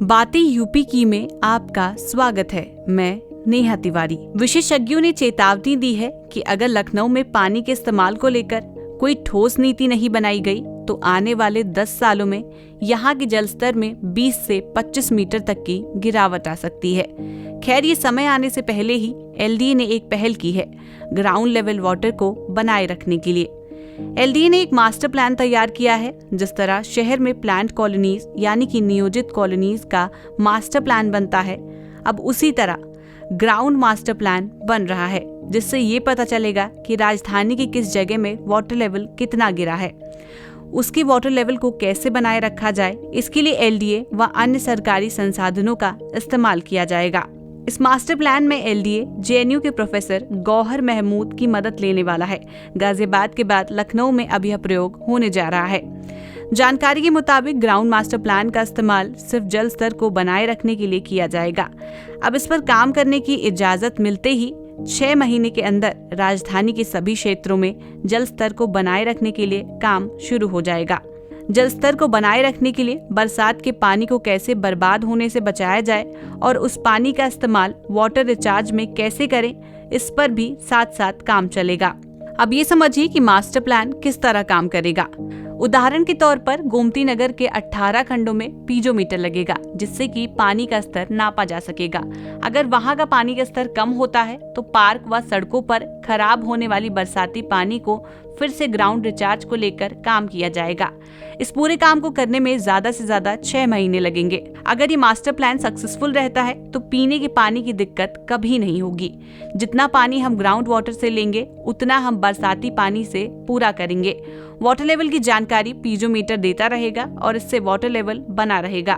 बातें यूपी की में आपका स्वागत है। मैं नेहा तिवारी। विशेषज्ञों ने चेतावनी दी है कि अगर लखनऊ में पानी के इस्तेमाल को लेकर कोई ठोस नीति नहीं बनाई गई तो आने वाले 10 सालों में यहाँ के जल स्तर में 20 से 25 मीटर तक की गिरावट आ सकती है। खैर, ये समय आने से पहले ही एलडीए ने एक पहल की है ग्राउंड लेवल वाटर को बनाए रखने के लिए। एलडीए ने एक मास्टर प्लान तैयार किया है। जिस तरह शहर में प्लांट कॉलोनीज यानी कि नियोजित कॉलोनीज का मास्टर प्लान बनता है, अब उसी तरह ग्राउंड मास्टर प्लान बन रहा है, जिससे ये पता चलेगा कि राजधानी की किस जगह में वाटर लेवल कितना गिरा है। उसकी वाटर लेवल को कैसे बनाए रखा जाए, इसके लिए एलडीए व अन्य सरकारी संसाधनों का इस्तेमाल किया जाएगा। इस मास्टर प्लान में एलडीए जेएनयू के प्रोफेसर गौहर महमूद की मदद लेने वाला है। गाजियाबाद के बाद लखनऊ में अब यह प्रयोग होने जा रहा है। जानकारी के मुताबिक ग्राउंड मास्टर प्लान का इस्तेमाल सिर्फ जल स्तर को बनाए रखने के लिए किया जाएगा। अब इस पर काम करने की इजाजत मिलते ही 6 महीने के अंदर राजधानी के सभी क्षेत्रों में जल स्तर को बनाए रखने के लिए काम शुरू हो जाएगा। जल स्तर को बनाए रखने के लिए बरसात के पानी को कैसे बर्बाद होने से बचाया जाए और उस पानी का इस्तेमाल वाटर रिचार्ज में कैसे करें, इस पर भी साथ साथ काम चलेगा। अब ये समझिए कि मास्टर प्लान किस तरह काम करेगा। उदाहरण के तौर पर गोमती नगर के 18 खंडों में पीजोमीटर लगेगा, जिससे कि पानी का स्तर नापा जा सकेगा। अगर वहां का पानी का स्तर कम होता है तो पार्क व सड़कों पर खराब होने वाली बरसाती पानी को फिर से ग्राउंड रिचार्ज को लेकर काम किया जाएगा। इस पूरे काम को करने में ज्यादा से ज्यादा 6 महीने लगेंगे। अगर ये मास्टर प्लान सक्सेसफुल रहता है तो पीने के पानी की दिक्कत कभी नहीं होगी। जितना पानी हम ग्राउंड वाटर से लेंगे उतना हम बरसाती पानी से पूरा करेंगे। वाटर लेवल की जानकारी पीजोमीटर देता रहेगा और इससे वाटर लेवल बना रहेगा।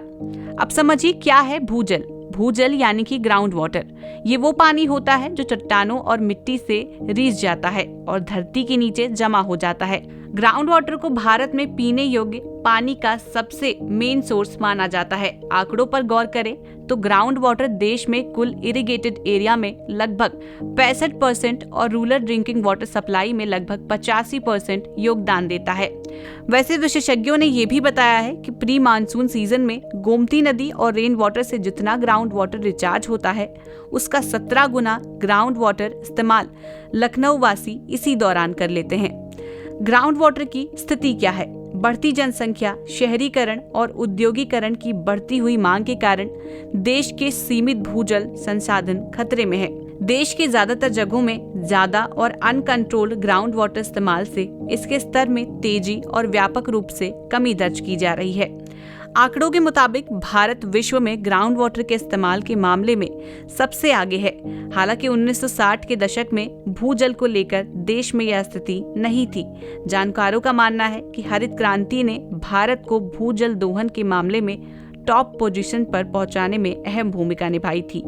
अब समझिए क्या है भूजल। भूजल यानी कि ग्राउंड वाटर, ये वो पानी होता है जो चट्टानों और मिट्टी से रिस जाता है और धरती के नीचे जमा हो जाता है। ग्राउंड वाटर को भारत में पीने योग्य पानी का सबसे मेन सोर्स माना जाता है। आंकड़ों पर गौर करें तो ग्राउंड वाटर देश में कुल इरिगेटेड एरिया में लगभग 65% और रूरल ड्रिंकिंग वाटर सप्लाई में लगभग 85% योगदान देता है। वैसे विशेषज्ञों ने यह भी बताया है कि प्री मानसून सीजन में गोमती नदी और रेन वाटर से जितना ग्राउंड वाटर रिचार्ज होता है, उसका 17 गुना ग्राउंड वाटर इस्तेमाल लखनऊ वासी इसी दौरान कर लेते हैं। ग्राउंड वाटर की स्थिति क्या है? बढ़ती जनसंख्या, शहरीकरण और उद्योगीकरण की बढ़ती हुई मांग के कारण देश के सीमित भूजल संसाधन खतरे में है। देश के ज्यादातर जगहों में ज्यादा और अनकंट्रोल्ड ग्राउंड वाटर इस्तेमाल से इसके स्तर में तेजी और व्यापक रूप से कमी दर्ज की जा रही है। आंकड़ों के मुताबिक भारत विश्व में ग्राउंड वाटर के इस्तेमाल के मामले में सबसे आगे है। हालांकि 1960 के दशक में भूजल को लेकर देश में यह स्थिति नहीं थी। जानकारों का मानना है कि हरित क्रांति ने भारत को भूजल दोहन के मामले में टॉप पोजीशन पर पहुंचाने में अहम भूमिका निभाई थी।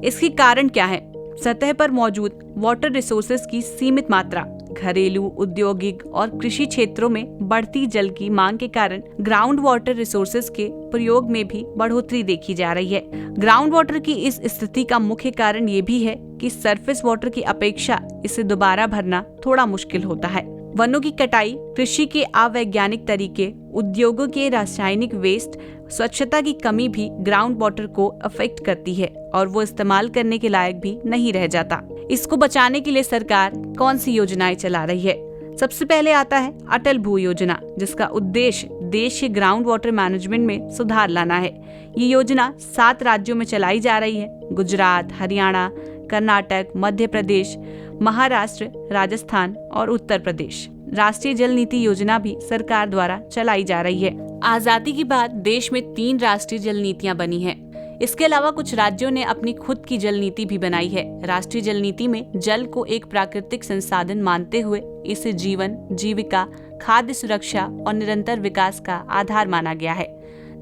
इसके कारण क्या है? सतह पर मौजूद वाटर रिसोर्सेज की सीमित मात्रा, घरेलू, औद्योगिक और कृषि क्षेत्रों में बढ़ती जल की मांग के कारण ग्राउंड वाटर रिसोर्सेज के प्रयोग में भी बढ़ोतरी देखी जा रही है। ग्राउंड वाटर की इस स्थिति का मुख्य कारण ये भी है कि सरफेस वाटर की अपेक्षा इसे दोबारा भरना थोड़ा मुश्किल होता है। वनों की कटाई, कृषि के अवैज्ञानिक तरीके, उद्योगों के रासायनिक वेस्ट, स्वच्छता की कमी भी ग्राउंड वाटर को अफेक्ट करती है और वो इस्तेमाल करने के लायक भी नहीं रह जाता। इसको बचाने के लिए सरकार कौन सी योजनाएं चला रही है? सबसे पहले आता है अटल भू योजना, जिसका उद्देश्य देश के ग्राउंड वाटर मैनेजमेंट में सुधार लाना है। ये योजना 7 राज्यों में चलाई जा रही है: गुजरात, हरियाणा, कर्नाटक, मध्य प्रदेश, महाराष्ट्र, राजस्थान और उत्तर प्रदेश। राष्ट्रीय जल नीति योजना भी सरकार द्वारा चलाई जा रही है। आजादी के बाद देश में 3 राष्ट्रीय जल नीतियां बनी हैं। इसके अलावा कुछ राज्यों ने अपनी खुद की जल नीति भी बनाई है। राष्ट्रीय जल नीति में जल को एक प्राकृतिक संसाधन मानते हुए इसे जीवन, जीविका, खाद्य सुरक्षा और निरंतर विकास का आधार माना गया है।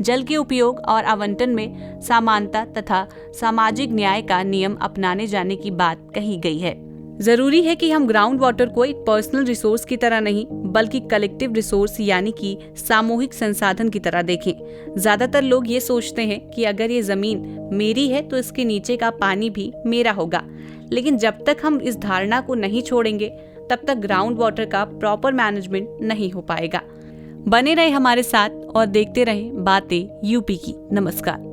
जल के उपयोग और आवंटन में समानता तथा सामाजिक न्याय का नियम अपनाने जाने की बात कही गई है। जरूरी है कि हम ग्राउंड वाटर को एक पर्सनल रिसोर्स की तरह नहीं बल्कि कलेक्टिव रिसोर्स यानी कि सामूहिक संसाधन की तरह देखें। ज्यादातर लोग ये सोचते हैं कि अगर ये जमीन मेरी है तो इसके नीचे का पानी भी मेरा होगा, लेकिन जब तक हम इस धारणा को नहीं छोड़ेंगे तब तक ग्राउंड वाटर का प्रॉपर मैनेजमेंट नहीं हो पाएगा। बने रहे हमारे साथ और देखते रहें बातें यूपी की। नमस्कार।